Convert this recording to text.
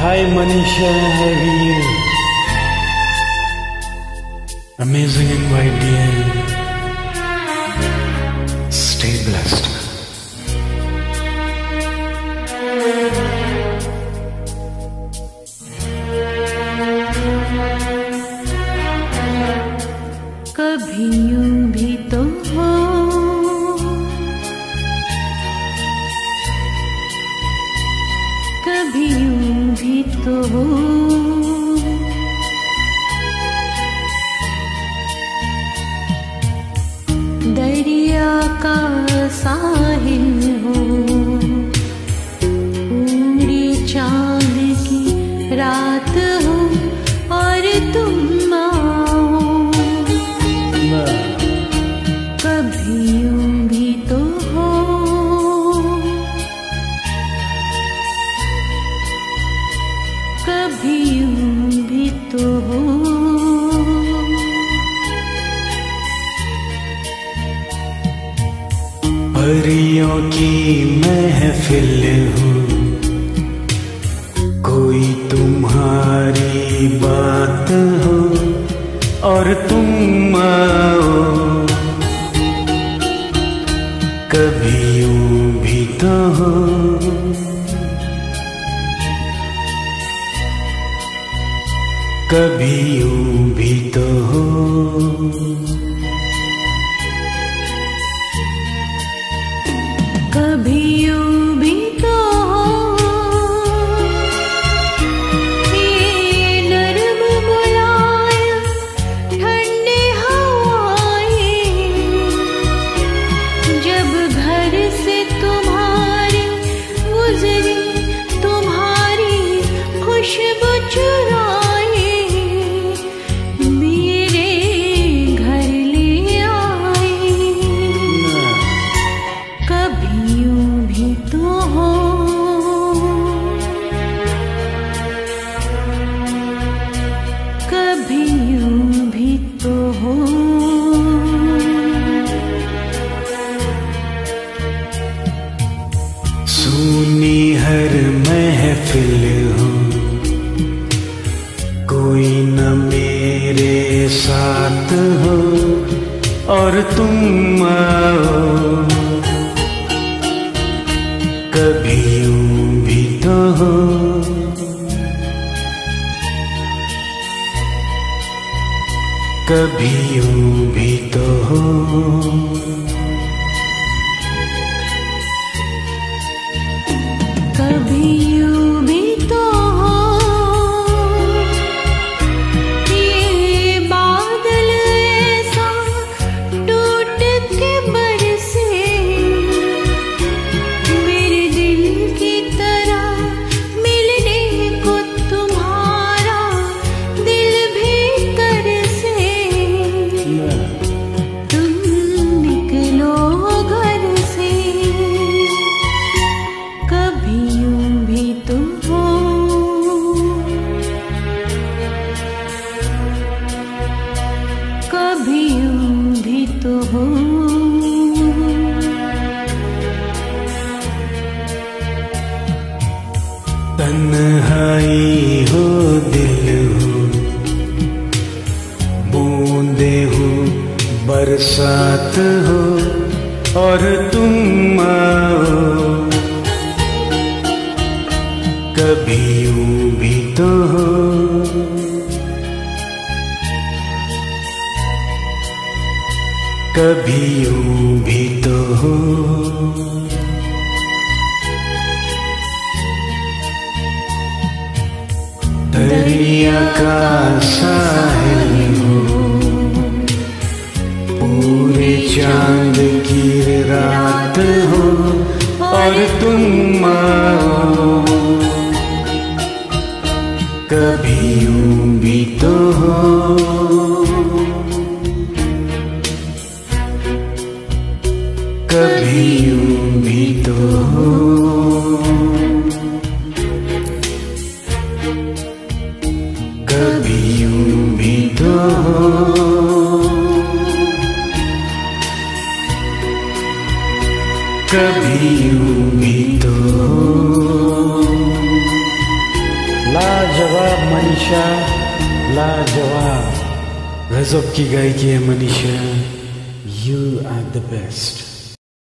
Hi Manisha, how are you? Amazing and white dear. Stay blessed. कभी यूं भी तो हो, कभी यूं भी तो हो, दरिया का साहिल हो, पूरी चांद की रात हो और तुम कभी यूं भी तो हो, कभी यूं भी तो हो, परियों की महफिल हूँ, कोई तुम्हारी बात हो और तुम आओ, कभी यूं भी तो हो, कभी यूं भी तो हो, कभी यूं भी तो हो, ये नरम मुलायम ठंडी हवाएं, जब घर से तुम्हारी गुजरी, तुम्हारी खुशबू चुराए, मेरे घर ले आए, कभी यूं भी तो हो, कभी यूं भी तो हो, सुनी हर महफिल हो, कोई न मेरे साथ हो और तुम आओ, कभी यूं भी तो हो, कभी यूं भी तो हो, कभी यूं भी तो हो, ये बादल ऐसा टूट के बरसे, मेरे दिल की तरह मिलने को तुम्हारा दिल भी तरसे, तुम निकलो घर से, कभी यूं भी तो हो, कभी यूं भी तो हो, तन्हाई हो दिल हो, बूंदे हो बरसात हो और तुम आओ, कभी यूं भी तो हो, कभी यूं भी तो हो, दरिया का साहिल हो, पूरे चांद की रात हो और तुम आओ, कभी यूं भी तो हो, कभी यूं भी तो हो, कभी यूं भी तो हो, कभी यूं भी तो हो। लाजवाब मनीषा, लाजवाब, गजब की गायकी है Manisha, you are the best.